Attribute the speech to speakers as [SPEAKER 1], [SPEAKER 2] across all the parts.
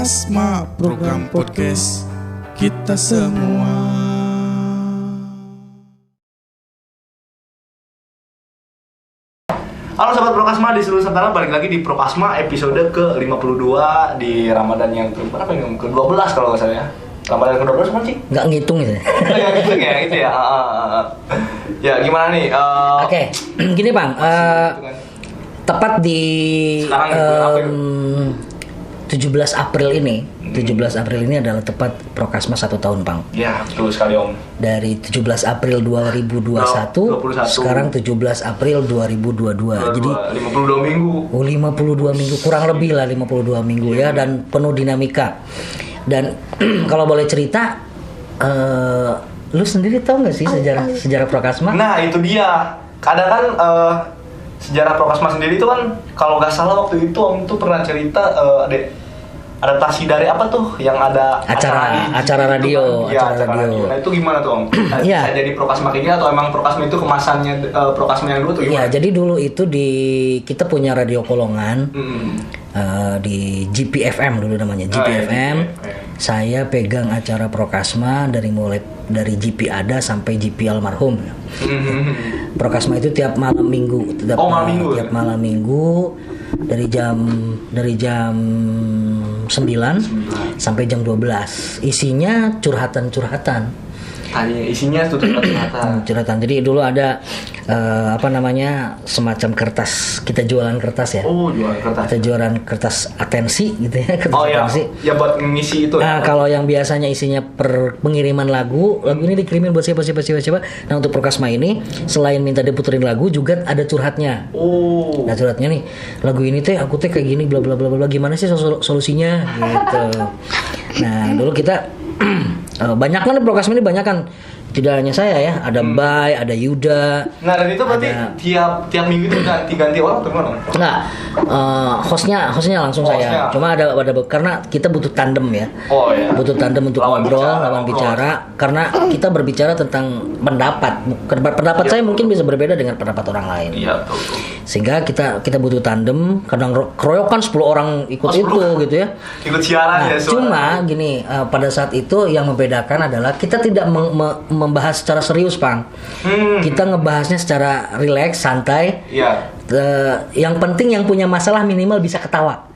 [SPEAKER 1] Prokasma, program podcast kita semua.
[SPEAKER 2] Halo Sobat Prokasma di seluruh Nusantara, balik lagi di Prokasma episode ke-52 di Ramadan yang ke-12 kalau nggak salah ya. Ramadan ke-12 apa sih?
[SPEAKER 3] Nggak ngitung gitu ya?
[SPEAKER 2] Nggak ngitung ya, gitu ya. Ya gimana nih?
[SPEAKER 3] Oke, gini Bang, tepat di
[SPEAKER 2] Sekarang
[SPEAKER 3] 17 April ini, 17 April ini adalah tepat Prokasma 1 tahun Bang.
[SPEAKER 2] Ya, betul sekali Om.
[SPEAKER 3] Dari 17 April 2021,
[SPEAKER 2] 21.
[SPEAKER 3] sekarang 17 April 2022. Jadi
[SPEAKER 2] 52 minggu.
[SPEAKER 3] 52 minggu, kurang lebih lah 52 minggu ya, dan penuh dinamika. Dan kalau boleh cerita, lu sendiri tahu nggak sih sejarah Prokasma?
[SPEAKER 2] Nah, itu dia. Kadang kan sejarah Prokasma sendiri itu kan kalau nggak salah waktu itu Om tuh pernah cerita adaptasi dari apa tuh yang ada
[SPEAKER 3] acara radio.
[SPEAKER 2] Nah itu gimana tuh Om?
[SPEAKER 3] Ya.
[SPEAKER 2] Bisa jadi Prokasma kayak gini atau emang Prokasma itu kemasannya Prokasma yang dulu tuh gimana?
[SPEAKER 3] Ya, jadi dulu itu kita punya radio Kolongan di GPFM dulu namanya, GPFM. Saya pegang acara Prokasma dari GP ada sampai GP almarhum. Prokasma itu tiap malam minggu, tiap malam minggu dari jam 9 sampai jam 12. Isinya curhatan.
[SPEAKER 2] Isinya tuh
[SPEAKER 3] curhatan. Jadi dulu ada semacam kertas, kita jualan kertas ya.
[SPEAKER 2] Oh, jualan kertas.
[SPEAKER 3] Kita jualan kertas atensi gitu ya, kertas atensi.
[SPEAKER 2] Ya buat ngisi itu.
[SPEAKER 3] Nah, kalau yang biasanya isinya pengiriman lagu ini dikirimin buat siapa. Nah, untuk Prokasma ini selain minta diputerin lagu juga ada curhatnya.
[SPEAKER 2] Oh.
[SPEAKER 3] Nah, curhatnya nih, lagu ini teh aku teh kayak gini bla bla bla bla, gimana sih solusinya gitu. Nah, dulu kita banyak kan Prokasma ini, banyak kan, tidak hanya saya ya, ada Bay, ada Yuda.
[SPEAKER 2] Nah, dan itu berarti tiap minggu itu ganti orang atau gimana?
[SPEAKER 3] Nah, hostnya langsung saya. Cuma ada karena kita butuh tandem ya.
[SPEAKER 2] Oh iya.
[SPEAKER 3] Butuh tandem untuk lawan bicara, karena kita berbicara tentang pendapat. Pendapat saya mungkin bisa berbeda dengan pendapat orang lain.
[SPEAKER 2] Iya, betul.
[SPEAKER 3] Sehingga kita butuh tandem, kadang keroyokan 10 orang ikut itu gitu ya.
[SPEAKER 2] Ikut siaran ya.
[SPEAKER 3] Cuma gini, pada saat itu yang membedakan adalah kita tidak membahas secara serius, Bang. Kita ngebahasnya secara rileks, santai.
[SPEAKER 2] Iya.
[SPEAKER 3] Yang penting yang punya masalah minimal bisa ketawa.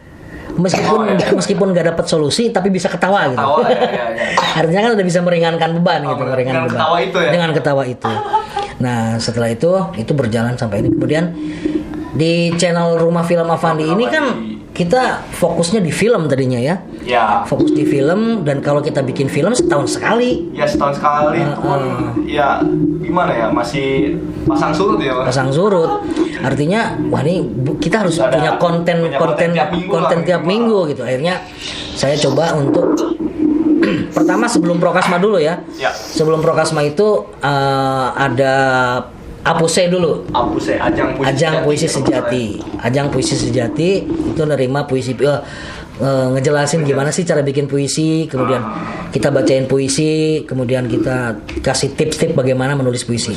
[SPEAKER 3] Meskipun nggak dapat solusi tapi bisa ketawa gitu.
[SPEAKER 2] Ya.
[SPEAKER 3] Artinya kan udah bisa meringankan beban gitu,
[SPEAKER 2] dengan
[SPEAKER 3] beban.
[SPEAKER 2] Ketawa itu ya.
[SPEAKER 3] Dengan ketawa itu. Nah, setelah itu berjalan sampai ini. Kemudian di channel Rumah Film Avandi ini kan kita fokusnya di film tadinya ya.
[SPEAKER 2] Ya.
[SPEAKER 3] Fokus di film, dan kalau kita bikin film setahun sekali.
[SPEAKER 2] Ya, setahun sekali pun ya gimana ya, masih pasang surut ya.
[SPEAKER 3] Pasang surut. Artinya wah ini kita harus punya konten tiap minggu gitu. Akhirnya saya coba untuk pertama sebelum Prokasma dulu ya. Sebelum Prokasma itu ada Apuse dulu. Ajang Puisi Sejati. Ajang Puisi Sejati itu nerima puisi, ngejelasin gimana sih cara bikin puisi, kemudian kita bacain puisi, kemudian kita kasih tips-tips bagaimana menulis puisi.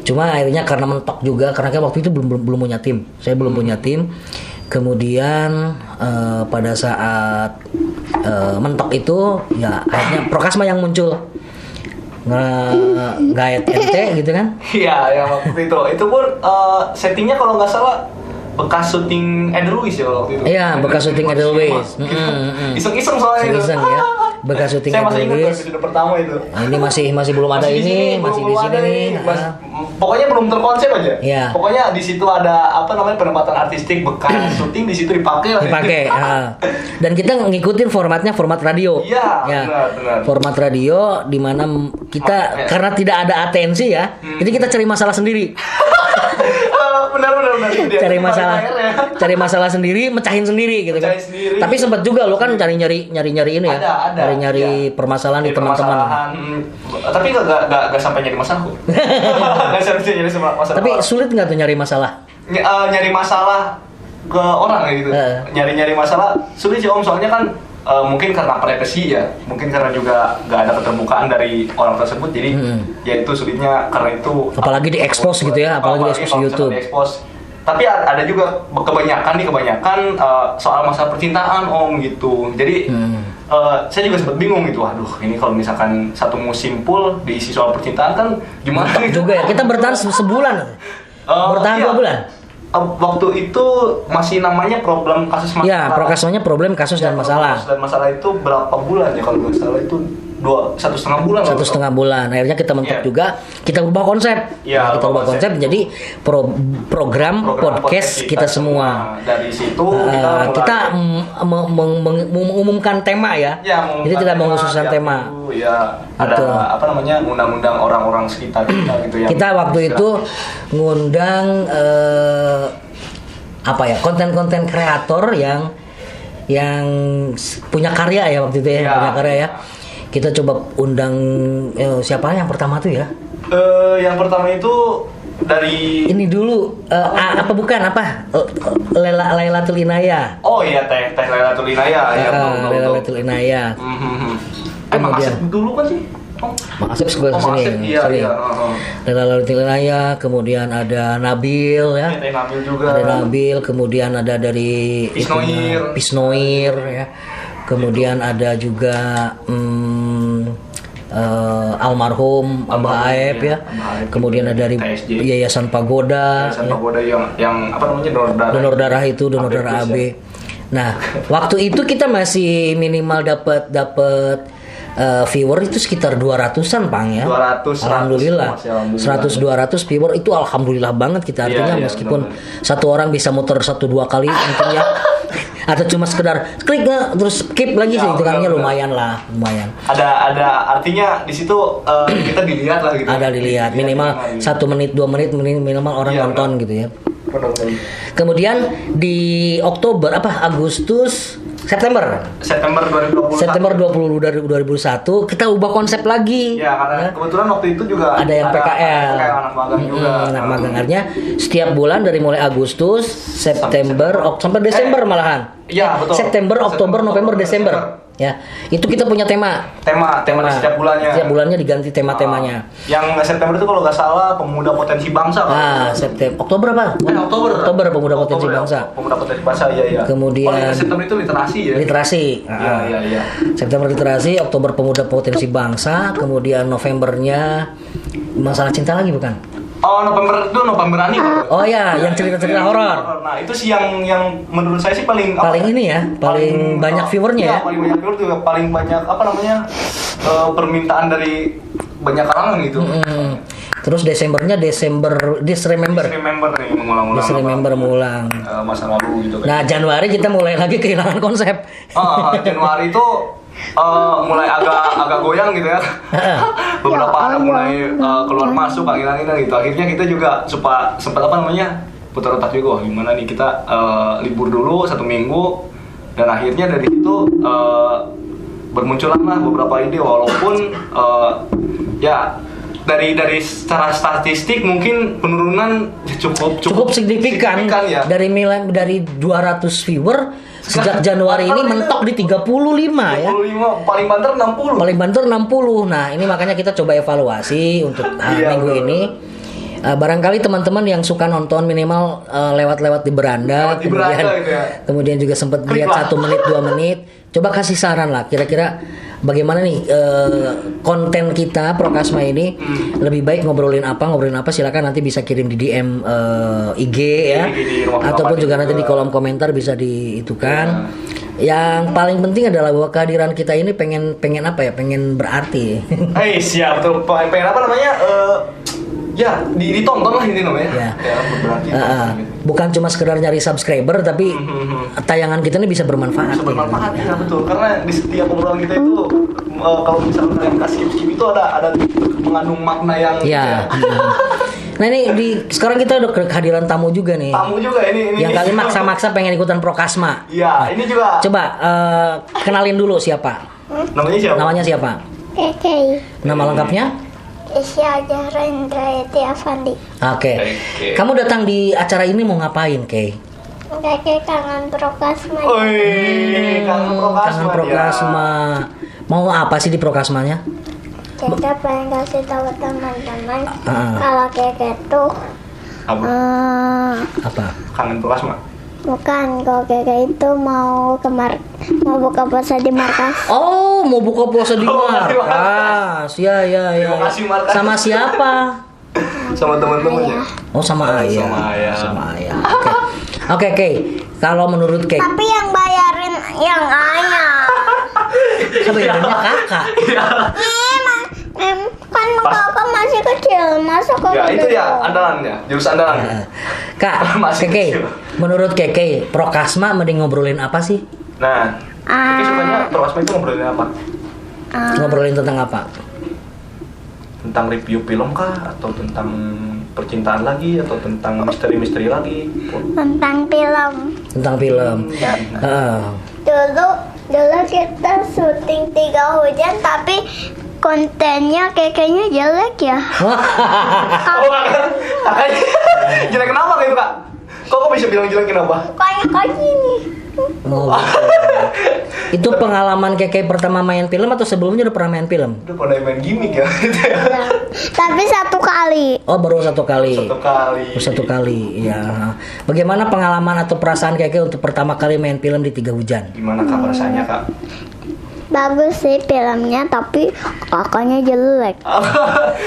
[SPEAKER 3] Cuma akhirnya karena mentok juga, karena kan waktu itu belum punya tim. Saya belum punya tim. Kemudian pada saat mentok itu ya akhirnya Prokasma yang muncul. Nge-guide ente gitu kan?
[SPEAKER 2] Iya, yang waktu itu pun settingnya kalau nggak salah bekas syuting Edelweiss ya waktu itu.
[SPEAKER 3] Iya, bekas syuting Edelweiss.
[SPEAKER 2] Iseng-iseng soalnya itu.
[SPEAKER 3] Ya. Bekas syuting Edelweiss.
[SPEAKER 2] Saya masih ingat episode pertama itu.
[SPEAKER 3] Nah, ini masih belum ada ini, masih di sini nih.
[SPEAKER 2] Pokoknya belum terkonsep aja.
[SPEAKER 3] Iya.
[SPEAKER 2] Pokoknya di situ ada penempatan artistik bekas syuting, di situ dipakai.
[SPEAKER 3] Dan kita ngikutin format radio.
[SPEAKER 2] Iya, ya. Benar.
[SPEAKER 3] Format radio di mana kita karena tidak ada atensi ya. Jadi kita cari masalah sendiri.
[SPEAKER 2] Benar.
[SPEAKER 3] Cari masalah sendiri, mecahin sendiri gitu kan. Tapi sempat juga lo kan nyari ini ya. Nyari permasalahan di teman-teman.
[SPEAKER 2] Tapi enggak sampai nyari masalah kok. Enggak sampai nyari masalah.
[SPEAKER 3] Tapi sulit enggak tuh nyari masalah?
[SPEAKER 2] Nyari masalah ke orang gitu. Nyari masalah sulit sih Om, soalnya kan mungkin karena privasi ya, mungkin karena juga nggak ada keterbukaan dari orang tersebut, jadi ya itu sulitnya karena itu.
[SPEAKER 3] Apalagi diekspos gitu ya, apalagi diekspos YouTube.
[SPEAKER 2] Tapi ada juga kebanyakan soal masalah percintaan Om gitu. Jadi saya juga sempat bingung gitu. Aduh, ini kalau misalkan satu musim full diisi soal percintaan kan gimana gitu.
[SPEAKER 3] Juga ya. Kita bertahan sebulan. Bertahan 2 bulan.
[SPEAKER 2] Waktu itu masih namanya problem kasus masalah.
[SPEAKER 3] Ya, prokasmanya problem kasus dan masalah.
[SPEAKER 2] Kasus dan masalah itu berapa bulan ya kalau nggak salah itu 1,5 bulan.
[SPEAKER 3] 1,5 bulan. Akhirnya kita mentok juga, kita ubah konsep.
[SPEAKER 2] Kita
[SPEAKER 3] ubah konsep jadi program podcast kita semua.
[SPEAKER 2] Dari situ
[SPEAKER 3] kita mengumumkan tema ya. Jadi tidak mengkhususkan tema.
[SPEAKER 2] Ya, ada undang-undang orang-orang sekitar kita gitu ya.
[SPEAKER 3] Kita waktu itu ngundang konten-konten kreator yang punya karya ya waktu itu ya, punya karya ya. Kita coba undang siapa yang pertama tuh ya?
[SPEAKER 2] Yang pertama itu dari
[SPEAKER 3] ini dulu Lailatul Inaya.
[SPEAKER 2] Oh iya, teh Lailatul Inaya ya.
[SPEAKER 3] Lailatul Inaya.
[SPEAKER 2] Makasih dulu kan sih.
[SPEAKER 3] Makasih sekolah sini.
[SPEAKER 2] Iya.
[SPEAKER 3] Lailatul Inaya, kemudian ada Nabil ya.
[SPEAKER 2] Nabil juga.
[SPEAKER 3] Ada Nabil, kemudian ada dari Pisnoir ya. Kemudian ada juga almarhum Abah Aep ya. Kemudian ada dari Yayasan Pagoda.
[SPEAKER 2] Yang
[SPEAKER 3] donor darah itu, donor darah AB. Ya. Nah, waktu itu kita masih minimal dapat viewer itu sekitar 200-an Pang ya.
[SPEAKER 2] 200.
[SPEAKER 3] Alhamdulillah. 100-200 viewer itu alhamdulillah banget kita artinya meskipun satu orang bisa muter 1-2 kali mungkin ya. Atau cuma sekedar klik nggak terus skip lagi sih hitungannya lumayan.
[SPEAKER 2] Ada artinya di situ kita dilihat lah gitu.
[SPEAKER 3] Ada dilihat minimal 1 menit 2 menit minimal orang nonton gitu ya. Kemudian di September 2021 kita ubah konsep lagi.
[SPEAKER 2] Ya karena kebetulan waktu itu juga
[SPEAKER 3] ada yang PKL.
[SPEAKER 2] Anak magang juga.
[SPEAKER 3] Anak magang artinya setiap bulan dari mulai Agustus, September, sampai Desember malahan.
[SPEAKER 2] Iya betul.
[SPEAKER 3] September, Oktober, November, Desember. Ya, itu kita punya tema
[SPEAKER 2] di setiap bulannya.
[SPEAKER 3] Setiap bulannya diganti tema-temanya.
[SPEAKER 2] Yang September itu kalau nggak salah pemuda potensi bangsa kan?
[SPEAKER 3] Oktober apa? Oktober pemuda potensi bangsa.
[SPEAKER 2] Pemuda potensi bangsa, iya.
[SPEAKER 3] Kemudian
[SPEAKER 2] September itu literasi ya. Iya.
[SPEAKER 3] September literasi, Oktober pemuda potensi bangsa, kemudian Novembernya masalah cinta lagi bukan?
[SPEAKER 2] Oh, Novemberani.
[SPEAKER 3] Oh ya, yang cerita-cerita horor.
[SPEAKER 2] Nah, itu sih yang menurut saya sih paling
[SPEAKER 3] ini ya, paling banyak viewernya ya.
[SPEAKER 2] Paling banyak viewer juga, paling banyak permintaan dari banyak kalangan gitu.
[SPEAKER 3] Terus Desembernya Disremember
[SPEAKER 2] nih, mengulang masa lalu gitu kan.
[SPEAKER 3] Nah, Januari kita mulai lagi kehilangan konsep.
[SPEAKER 2] Januari itu mulai agak goyang gitu ya. Beberapa anak mulai keluar masuk angin-anginan gitu. Akhirnya kita juga sempat putar otak juga, gimana nih kita libur dulu 1 minggu, dan akhirnya dari situ bermunculan lah beberapa ide, walaupun dari secara statistik mungkin penurunan cukup signifikan
[SPEAKER 3] ya. Dari 200 viewer sejak Januari ini mentok di 35 ya.
[SPEAKER 2] 35, paling banter 60.
[SPEAKER 3] Nah, ini makanya kita coba evaluasi untuk minggu ini. Barangkali teman-teman yang suka nonton minimal lewat-lewat di beranda, kemudian juga sempat lihat 1 menit 2 menit, coba kasih saran lah kira-kira bagaimana nih konten kita Prokasma ini lebih baik ngobrolin apa, silakan nanti bisa kirim di DM IG ya, ataupun juga nanti di kolom komentar bisa diitukan. Yang paling penting adalah bahwa kehadiran kita ini pengen berarti.
[SPEAKER 2] Siap betul. Pengen apa namanya? Ditonton lah ini namanya. Berarti.
[SPEAKER 3] Bukan cuma sekedar nyari subscriber, tapi tayangan kita ini bisa bermanfaat.
[SPEAKER 2] Ya betul. Karena di setiap obrolan kita itu kalau misalnya kalian kasih skip itu ada mengandung makna yang. Nah ini sekarang kita udah kehadiran tamu juga nih. Ini. Yang kali maksa-maksa pengen ikutan Prokasma. Iya, ini juga. Coba kenalin dulu siapa? Namanya siapa?
[SPEAKER 4] Kei.
[SPEAKER 3] Nama lengkapnya?
[SPEAKER 4] Isya Rendra Yati Afandi.
[SPEAKER 3] Oke. Kamu datang di acara ini mau ngapain, Kei?
[SPEAKER 4] Kakek kangen Prokasma.
[SPEAKER 2] Kangen
[SPEAKER 3] Prokasma. Mau apa sih di Prokasmanya?
[SPEAKER 4] Kita pengen kasih tahu teman-teman kalau kakek tuh
[SPEAKER 3] Apa?
[SPEAKER 2] Kangen plasma.
[SPEAKER 4] Bukan, kalau kakek itu mau buka puasa di markas.
[SPEAKER 3] Oh, mau buka puasa di
[SPEAKER 2] Oh,
[SPEAKER 3] markas. Ya.
[SPEAKER 2] Terima kasih, markas.
[SPEAKER 3] Sama siapa?
[SPEAKER 2] Sama teman-temannya.
[SPEAKER 3] Oh, sama ayah.
[SPEAKER 2] Sama ayah.
[SPEAKER 3] Oke. Kalau menurut Kek,
[SPEAKER 4] Tapi yang bayarin yang ayah.
[SPEAKER 3] sebenarnya kakak.
[SPEAKER 4] Kan kakak masih kecil, masa kakak
[SPEAKER 2] Ya itu
[SPEAKER 4] gede?
[SPEAKER 2] ya andalannya, jurus andalannya.
[SPEAKER 3] Kak,
[SPEAKER 2] Masih
[SPEAKER 3] Keke,
[SPEAKER 2] kecil.
[SPEAKER 3] menurut Keke, Prokasma mending ngobrolin apa sih?
[SPEAKER 2] Nah, Kiki sukanya Prokasma itu ngobrolin apa?
[SPEAKER 3] Ngobrolin tentang apa?
[SPEAKER 2] Tentang review film kah? Atau tentang percintaan lagi? Atau tentang misteri-misteri lagi?
[SPEAKER 4] Tentang film.
[SPEAKER 3] Tentang film.
[SPEAKER 4] Dulu kita syuting 3 hujan tapi kontennya kayaknya jelek ya.
[SPEAKER 2] Oh, kakaknya jelek kenapa gitu kak? Kok bisa bilang jelek kenapa?
[SPEAKER 4] Kayak gini.
[SPEAKER 3] Oh, gitu. Itu pengalaman Keke pertama main film atau sebelumnya udah pernah main film?
[SPEAKER 2] Udah pada main gimmick ya?
[SPEAKER 4] Tapi 1 kali.
[SPEAKER 3] Oh, baru 1 kali.
[SPEAKER 2] Satu kali.
[SPEAKER 3] Iya. Bagaimana pengalaman atau perasaan Keke untuk pertama kali main film di 3 Hujan?
[SPEAKER 2] Gimana kak rasanya kak?
[SPEAKER 4] Bagus sih filmnya tapi kakaknya jelek.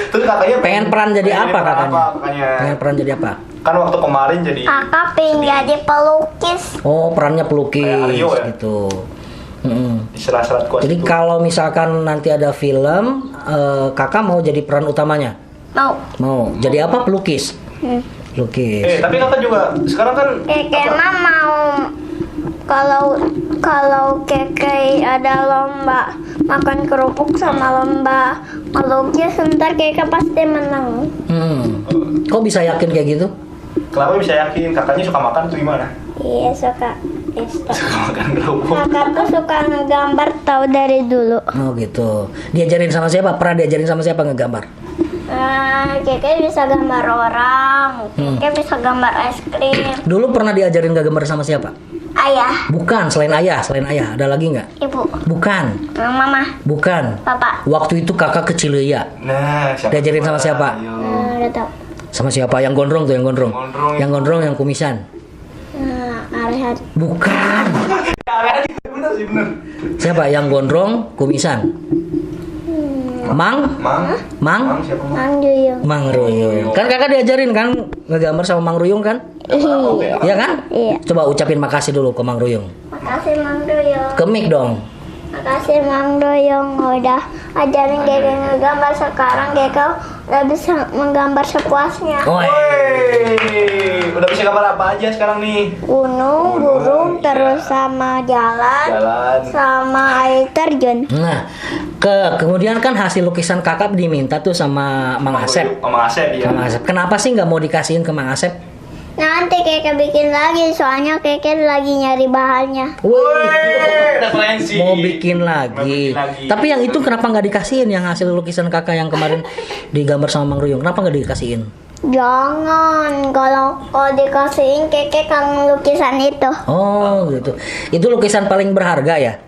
[SPEAKER 2] Terus kakaknya
[SPEAKER 3] Pengen peran jadi apa
[SPEAKER 2] peran
[SPEAKER 3] kakaknya?
[SPEAKER 2] kakaknya?
[SPEAKER 3] Pengen peran jadi apa?
[SPEAKER 2] Kan waktu kemarin jadi
[SPEAKER 4] Kakak pengen jadi pelukis.
[SPEAKER 3] Oh, perannya pelukis
[SPEAKER 2] Kayak Aryo ya?
[SPEAKER 3] gitu. Mm-mm.
[SPEAKER 2] di sela-sela kuas
[SPEAKER 3] Jadi
[SPEAKER 2] itu.
[SPEAKER 3] kalau misalkan nanti ada film, kakak mau jadi peran utamanya?
[SPEAKER 4] Mau.
[SPEAKER 3] Mau. Jadi apa? Pelukis. Pelukis.
[SPEAKER 2] Tapi kakak juga sekarang kan
[SPEAKER 4] Keke mah mau kalau Keke ada lomba makan kerupuk sama lomba melukis ntar Keke pasti menang.
[SPEAKER 3] Kok bisa yakin kayak gitu?
[SPEAKER 2] kenapa bisa yakin kakaknya suka makan tuh gimana?
[SPEAKER 4] Iya suka.
[SPEAKER 2] Suka makan kerupuk.
[SPEAKER 4] Kakak tuh suka ngegambar tahu dari dulu.
[SPEAKER 3] Oh gitu. Diajarin sama siapa? Pernah diajarin sama siapa ngegambar?
[SPEAKER 4] Keke bisa gambar orang, Keke bisa gambar es krim.
[SPEAKER 3] Dulu pernah diajarin ngegambar sama siapa?
[SPEAKER 4] Ayah,
[SPEAKER 3] Bukan, selain ayah ada lagi nggak?
[SPEAKER 4] ibu,
[SPEAKER 3] Bukan,
[SPEAKER 4] mama,
[SPEAKER 3] bukan.
[SPEAKER 4] papa.
[SPEAKER 3] Waktu itu kakak kecil ya.
[SPEAKER 2] Nah, siapa?
[SPEAKER 3] Diajarin sama siapa?
[SPEAKER 2] Ayo.
[SPEAKER 4] Udah tau.
[SPEAKER 3] Sama siapa? Yang gondrong tuh, yang gondrong.
[SPEAKER 2] Gondrong.
[SPEAKER 3] Yang gondrong, yang kumisan.
[SPEAKER 4] Arehat.
[SPEAKER 3] Bukan.
[SPEAKER 2] Bener sih bener.
[SPEAKER 3] Siapa? Yang gondrong, kumisan. Mang?
[SPEAKER 2] Mang siapa Mang?
[SPEAKER 4] Mang Juyung.
[SPEAKER 3] Mang Ruyung. Kan kakak diajarin kan ngegambar sama Mang Ruyung kan? Iya kan?
[SPEAKER 4] Iya.
[SPEAKER 3] Coba ucapin makasih dulu ke Mang Ruyung.
[SPEAKER 4] Makasih Mang Juyung.
[SPEAKER 3] Ke mic dong.
[SPEAKER 4] Makasih Mang Juyung udah ajarin Keke ngegambar. Sekarang Keke udah bisa menggambar sepuasnya.
[SPEAKER 3] Oh,
[SPEAKER 2] Woi, udah bisa gambar apa aja sekarang nih?
[SPEAKER 4] Gunung, burung,
[SPEAKER 2] iya.
[SPEAKER 4] terus sama jalan, sama air terjun.
[SPEAKER 3] Nah, kemudian kan hasil lukisan kakak diminta tuh sama Mang Asep.
[SPEAKER 2] Mang Asep ya.
[SPEAKER 3] Mang Asep. Kenapa sih nggak mau dikasihin ke Mang Asep?
[SPEAKER 4] Nanti Keke bikin lagi, soalnya Keke lagi nyari bahannya.
[SPEAKER 2] Referensi.
[SPEAKER 3] Mau bikin lagi. Tapi yang itu kenapa nggak dikasihin yang hasil lukisan kakak yang kemarin digambar sama Mang Ruyung? Kenapa nggak dikasihin?
[SPEAKER 4] Jangan, kalau dikasihin Keke kangen lukisan itu.
[SPEAKER 3] Oh gitu. Itu lukisan paling berharga ya?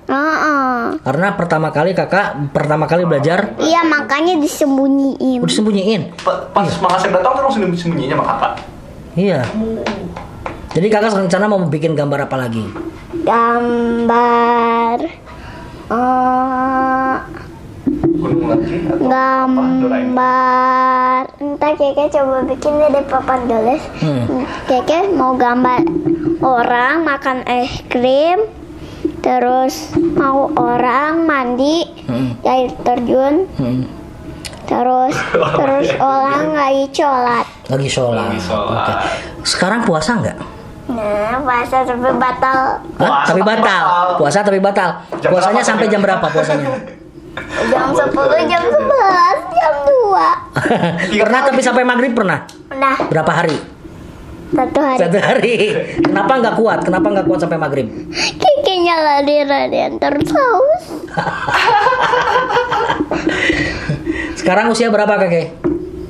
[SPEAKER 3] Karena pertama kali belajar.
[SPEAKER 4] Iya, makanya disembunyiin.
[SPEAKER 3] Udah disembunyiin.
[SPEAKER 2] Pas Mang Asep datang tuh langsung disembunyiin sama kakak.
[SPEAKER 3] Iya. Jadi kakak rencana mau bikin gambar apa lagi?
[SPEAKER 4] Gambar
[SPEAKER 2] Gunung lagi atau apa? Doraemon.
[SPEAKER 4] gambar entar Keke coba bikin deh papan tulis. Keke mau gambar orang makan es krim, terus mau orang mandi di air terjun, terus orang lagi sholat.
[SPEAKER 3] Lagi sholat. Oke. Sekarang puasa nggak?
[SPEAKER 4] Nah, puasa tapi batal.
[SPEAKER 3] Hah? Tapi batal. Puasa tapi batal.
[SPEAKER 2] Jam
[SPEAKER 3] Puasanya
[SPEAKER 2] berapa?
[SPEAKER 3] sampai jam berapa puasanya?
[SPEAKER 4] Jam 10, jam 11, jam 2.
[SPEAKER 3] Pernah tapi sampai maghrib pernah?
[SPEAKER 4] Nah,
[SPEAKER 3] Berapa hari?
[SPEAKER 4] 1 hari.
[SPEAKER 3] 1 hari. Kenapa nggak kuat? Kenapa nggak kuat sampai maghrib?
[SPEAKER 4] Kekenya lari-larian terus haus.
[SPEAKER 3] Sekarang usia berapa kakek?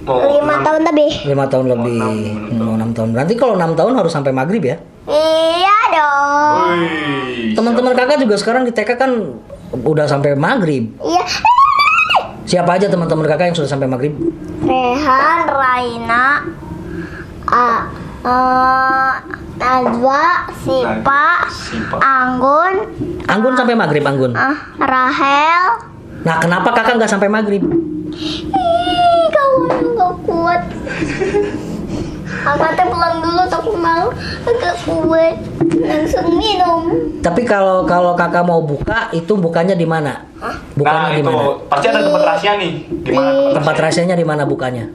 [SPEAKER 4] 5 tahun lebih.
[SPEAKER 3] 5 tahun lebih. 6 tahun. Berarti kalau 6 tahun harus sampai maghrib ya?
[SPEAKER 4] Iya dong.
[SPEAKER 3] Teman-teman kakak juga sekarang di TK kan udah sampai maghrib.
[SPEAKER 4] Iya.
[SPEAKER 3] Siapa aja teman-teman kakak yang sudah sampai maghrib?
[SPEAKER 4] Rehan, Raina, Najwa, Sipa,
[SPEAKER 3] Anggun sampai maghrib Anggun.
[SPEAKER 4] Rahel.
[SPEAKER 3] Nah kenapa kakak nggak sampai maghrib?
[SPEAKER 4] Kamu nggak kuat. Kakak teh pulang dulu, tapi malu agak kuat. Langsung minum.
[SPEAKER 3] Tapi kalau kakak mau buka, itu bukanya di mana? Bukanya di mana?
[SPEAKER 2] Pasti ada tempat rahasia nih. Di mana
[SPEAKER 3] Tempat rahasianya di mana bukanya?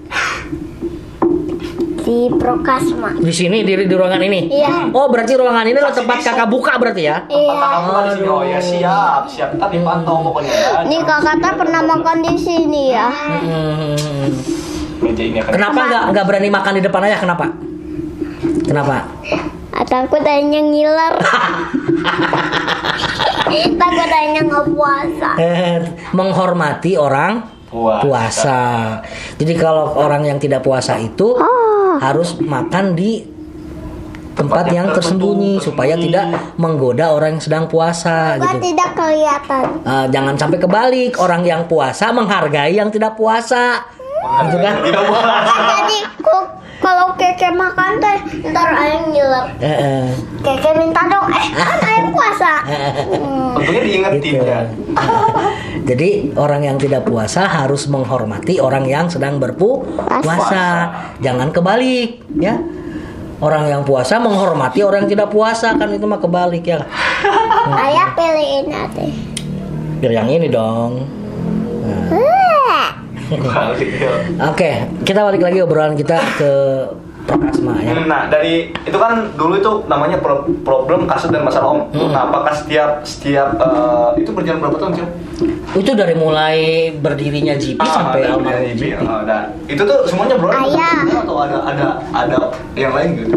[SPEAKER 4] Di Prokasma.
[SPEAKER 3] Di sini di ruangan ini.
[SPEAKER 4] Iya.
[SPEAKER 3] Oh berarti ruangan ini adalah tempat kakak buka berarti ya?
[SPEAKER 4] Iya.
[SPEAKER 2] Kamu di sini. Oh ya siap. Ntar dipantau pokoknya ya.
[SPEAKER 4] Ini kakak teh pernah makan di sini ya.
[SPEAKER 2] Meja ini akan.
[SPEAKER 3] Kenapa nggak berani makan di depan ayah? Kenapa?
[SPEAKER 4] Takut ayahnya ngiler. Takut ayahnya nggak puasa.
[SPEAKER 3] Menghormati orang puasa. Jadi kalau orang yang tidak puasa itu harus makan di tempat yang tersembunyi supaya tidak menggoda orang yang sedang puasa gitu.
[SPEAKER 4] Tidak kelihatan.
[SPEAKER 3] Jangan sampai kebalik, orang yang puasa menghargai yang tidak puasa. Gitu kan?
[SPEAKER 4] Jadi kalau Keke makan teh ntar ayah ngiler. Keke minta dong, kan ayah puasa.
[SPEAKER 2] Untungnya diingetin
[SPEAKER 3] Gitu.
[SPEAKER 2] ya.
[SPEAKER 3] Jadi orang yang tidak puasa harus menghormati orang yang sedang berpuasa. Jangan kebalik, ya. Orang yang puasa menghormati orang yang tidak puasa, kan itu mah kebalik ya.
[SPEAKER 4] Ayah pilihin nanti.
[SPEAKER 3] Biar yang ini dong. Oke, kita balik lagi obrolan kita ke Prokasma ya.
[SPEAKER 2] Nah dari itu kan dulu itu namanya problem kasus dan masalah om. Nah apakah setiap itu berjalan berapa tahun sih?
[SPEAKER 3] Itu dari mulai berdirinya GP sampai almarhum GP.
[SPEAKER 2] Nah itu tuh semuanya obrolan atau ada yang lain gitu?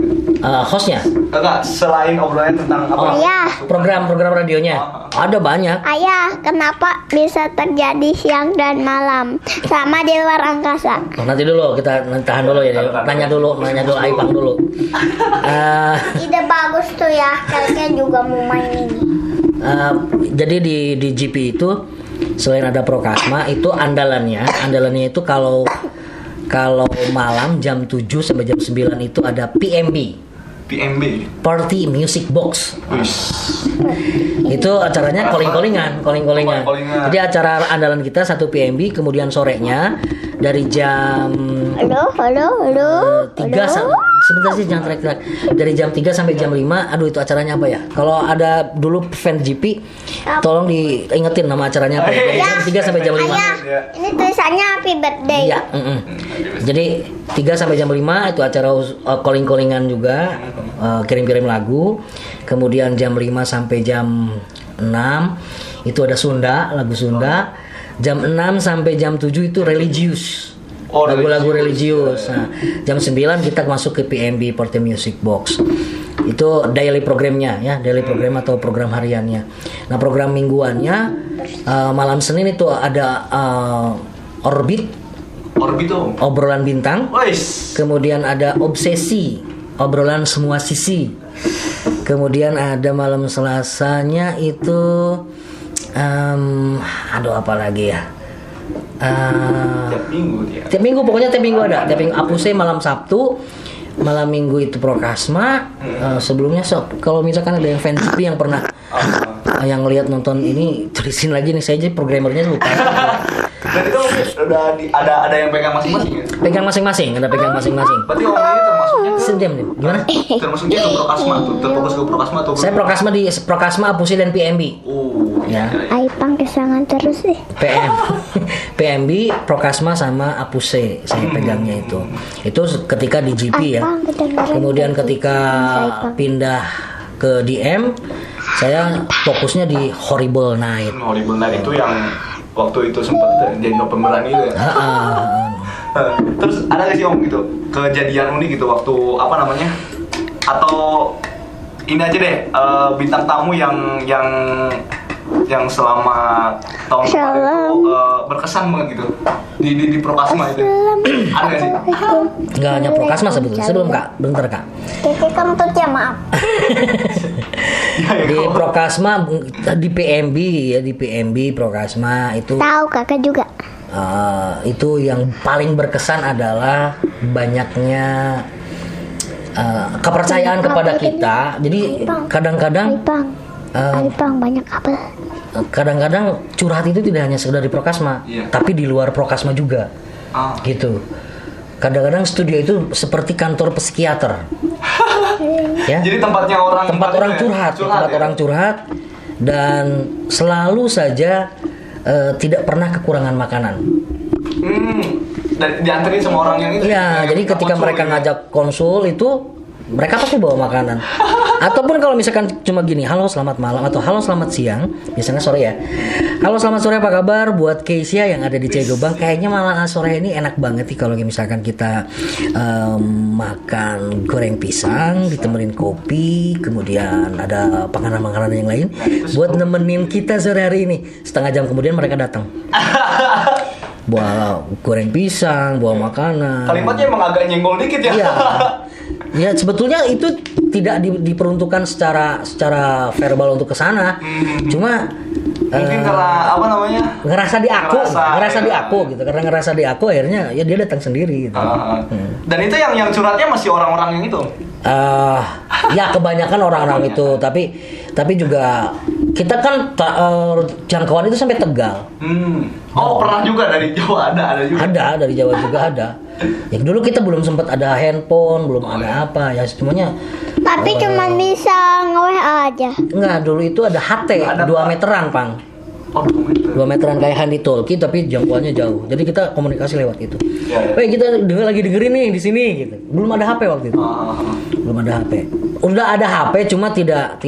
[SPEAKER 3] Hostnya?
[SPEAKER 2] Enggak, selain obrolan tentang apa?
[SPEAKER 3] Program radionya. Ada banyak.
[SPEAKER 4] Ayah, kenapa bisa terjadi siang dan malam sama di luar angkasa?
[SPEAKER 3] Nanti dulu kita tahan dulu ya. Nanya dulu Aipang dulu.
[SPEAKER 4] Ide bagus tuh ya, kayaknya juga mau main ini.
[SPEAKER 3] Jadi di GP itu selain ada Prokasma itu andalannya itu kalau malam jam 7 sampai jam 9 itu ada PMB. Party Music Box. Itu acaranya calling-callingan. Jadi acara andalan kita 1 PMB, kemudian sorenya dari jam 3 sebentar sih jangan teriak-teriak. Dari jam 3 sampai jam 5. Aduh itu acaranya apa ya? Kalau ada dulu fan GP tolong diingetin nama acaranya apa. Dari jam 3 sampai jam 5.
[SPEAKER 4] Ini tulisannya Happy Birthday.
[SPEAKER 3] Iya, Jadi 3 sampai jam 5 itu acara calling-callingan juga, kirim-kirim lagu. Kemudian jam 5 sampai jam 6 itu ada lagu Sunda. Jam 6 sampai jam 7 itu religius. Lagu-lagu religius. Nah, jam 9 kita masuk ke PMB Party Music Box. Itu daily programnya ya, daily program atau program hariannya. Nah, program mingguannya malam Senin itu ada Orbit tuh. Obrolan bintang. Kemudian ada Obsesi, obrolan semua sisi. Kemudian ada malam Selasanya itu apa lagi ya? Tiap minggu pokoknya tiap minggu ada. Tiap minggu Apuse malam Sabtu, malam Minggu itu Prokasma. Sebelumnya kalau misalkan ada yang fans GP yang pernah yang lihat nonton ini tulisin lagi nih, saya aja programmernya lupa.
[SPEAKER 2] Dan itu udah ada yang pegang masing-masing ya?
[SPEAKER 3] Pegang masing-masing.
[SPEAKER 2] Berarti orang ini termasuknya
[SPEAKER 3] Sendem nih. Gimana?
[SPEAKER 2] Termasuknya ke Prokasma tuh, terfokus ke Prokasma tuh.
[SPEAKER 3] Saya Prokasma di Prokasma, Apuse dan PMB. Ya.
[SPEAKER 4] Aipang kesangan terus sih.
[SPEAKER 3] PMB, Prokasma sama Apuse saya pegangnya itu. Itu ketika di GP ya. Kemudian ketika pindah ke DM, saya fokusnya di Horrible Night.
[SPEAKER 2] Horrible Night itu yang waktu itu sempat jadi pembelaan itu ya. Terus ada nggak sih om gitu kejadian unik gitu waktu apa namanya? Atau ini aja deh bintang tamu yang selama tahun kemarin itu berkesan banget gitu di Prokasma itu. Ada nggak sih?
[SPEAKER 3] Nggak hanya Prokasma sebelum kak, bentar kak.
[SPEAKER 4] Keke kentut ya, maaf.
[SPEAKER 3] Di Prokasma, di PMB Prokasma itu.
[SPEAKER 4] Tahu kakak juga.
[SPEAKER 3] Itu yang paling berkesan adalah banyaknya kepercayaan kepada kita. Jadi kadang-kadang
[SPEAKER 4] Alipang banyak apa?
[SPEAKER 3] Kadang-kadang curhat itu tidak hanya sekedar di Prokasma, tapi di luar Prokasma juga. Gitu. Kadang-kadang studio itu seperti kantor psikiater. Ya?
[SPEAKER 2] Jadi tempat orang
[SPEAKER 3] curhat, orang curhat, dan selalu saja tidak pernah kekurangan makanan.
[SPEAKER 2] Dianterin sama orang yang itu.
[SPEAKER 3] Iya, jadi ketika mereka ngajak konsul itu mereka pasti bawa makanan. Ataupun kalau misalkan cuma gini, halo selamat malam atau halo selamat siang, biasanya sore ya. Halo selamat sore, apa kabar buat Keisha yang ada di Cegobang. Kayaknya malah sore ini enak banget nih kalau misalkan kita makan goreng pisang ditemenin kopi, kemudian ada makanan-makanan yang lain buat nemenin kita sore hari ini. Setengah jam kemudian mereka datang. Bawa goreng pisang, bawa makanan.
[SPEAKER 2] Kalimatnya emang agak nyenggol dikit ya.
[SPEAKER 3] Iya. Ya sebetulnya itu tidak diperuntukkan secara verbal untuk kesana. Cuma
[SPEAKER 2] mungkin karena apa namanya?
[SPEAKER 3] Ngerasa di aku gitu. Karena ngerasa di aku akhirnya ya dia datang sendiri gitu.
[SPEAKER 2] Dan itu yang curhatnya masih orang-orang yang itu.
[SPEAKER 3] Ya kebanyakan orang-orang itu, tapi juga kita kan jangkauan itu sampai Tegal.
[SPEAKER 2] Pernah juga dari Jawa ada juga.
[SPEAKER 3] Ada dari Jawa juga ada. Ya dulu kita belum sempat ada handphone, belum ada apa ya semuanya.
[SPEAKER 4] Tapi cuma bisa nge-WA aja.
[SPEAKER 3] Enggak, dulu itu ada HT 2 meteran, Pang. 2 meteran kayak handy talkie tapi jangkauannya jauh. Jadi kita komunikasi lewat itu. Kita lagi dengerin nih di sini gitu. Belum ada HP waktu itu. Belum ada HP. Udah ada HP cuma tidak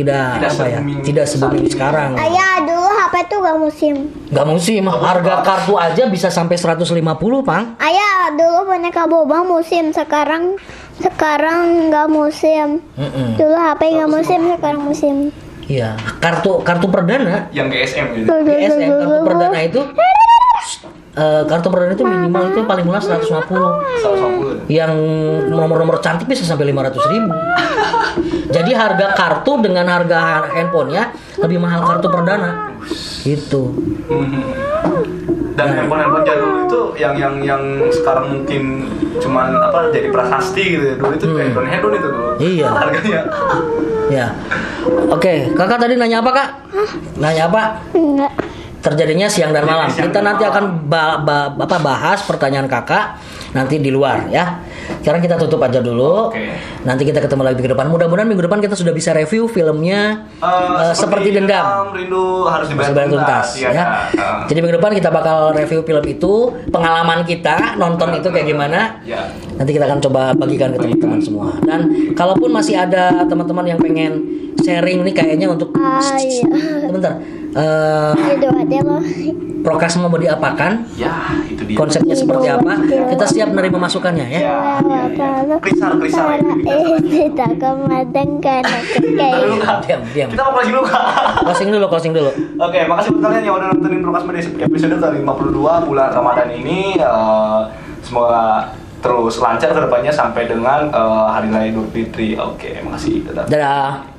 [SPEAKER 3] se-booming sekarang.
[SPEAKER 4] Ayah dulu HP tuh gak musim.
[SPEAKER 3] Gak musim, harga kartu aja bisa sampai 150, Pang.
[SPEAKER 4] Ayah dulu boneka Bobang musim, sekarang gak musim. Dulu HP gak musim, sekarang musim.
[SPEAKER 3] Iya, kartu perdana
[SPEAKER 2] yang GSM gitu.
[SPEAKER 3] GSM kartu perdana itu kartu perdana itu minimal itu yang paling murah 150. Yang nomor-nomor cantik bisa sampai 500.000. Jadi harga kartu dengan harga handphonenya lebih mahal kartu perdana. Itu.
[SPEAKER 2] Dan handphone jadul itu yang sekarang mungkin cuman jadi prasasti gitu. Dulu itu handphone itu dulu.
[SPEAKER 3] Iya.
[SPEAKER 2] Harganya.
[SPEAKER 3] Ya. Oke, Kakak tadi nanya apa, Kak? Nanya apa?
[SPEAKER 4] Enggak.
[SPEAKER 3] Terjadinya siang dan malam. Kita nanti akan bahas pertanyaan Kakak nanti di luar ya. Sekarang kita tutup aja dulu. Nanti kita ketemu lagi minggu depan. Mudah-mudahan minggu depan kita sudah bisa review filmnya seperti Dendam.
[SPEAKER 2] Rindu harus dibayar tuntas
[SPEAKER 3] ya. Jadi minggu depan kita bakal review film itu, pengalaman kita nonton itu kayak gimana. Nanti kita akan coba bagikan ke teman-teman semua. Dan kalaupun masih ada teman-teman yang pengen sharing nih kayaknya untuk sebentar. Prokasma mau diapakan?
[SPEAKER 2] Ya, itu dia.
[SPEAKER 3] Konsepnya seperti apa? Kita siap menerima masukannya ya.
[SPEAKER 2] Krisar.
[SPEAKER 4] Kita kemadengkan.
[SPEAKER 3] Diam.
[SPEAKER 2] Kita mau closing dulu.
[SPEAKER 3] Closing dulu.
[SPEAKER 2] Oke, makasih buat kalian yang udah nontonin Prokasma di episode ke-52 bulan Ramadan ini. Semoga terus lancar ke depannya sampai dengan hari raya Idul Fitri. Oke, makasih.
[SPEAKER 3] Dadah.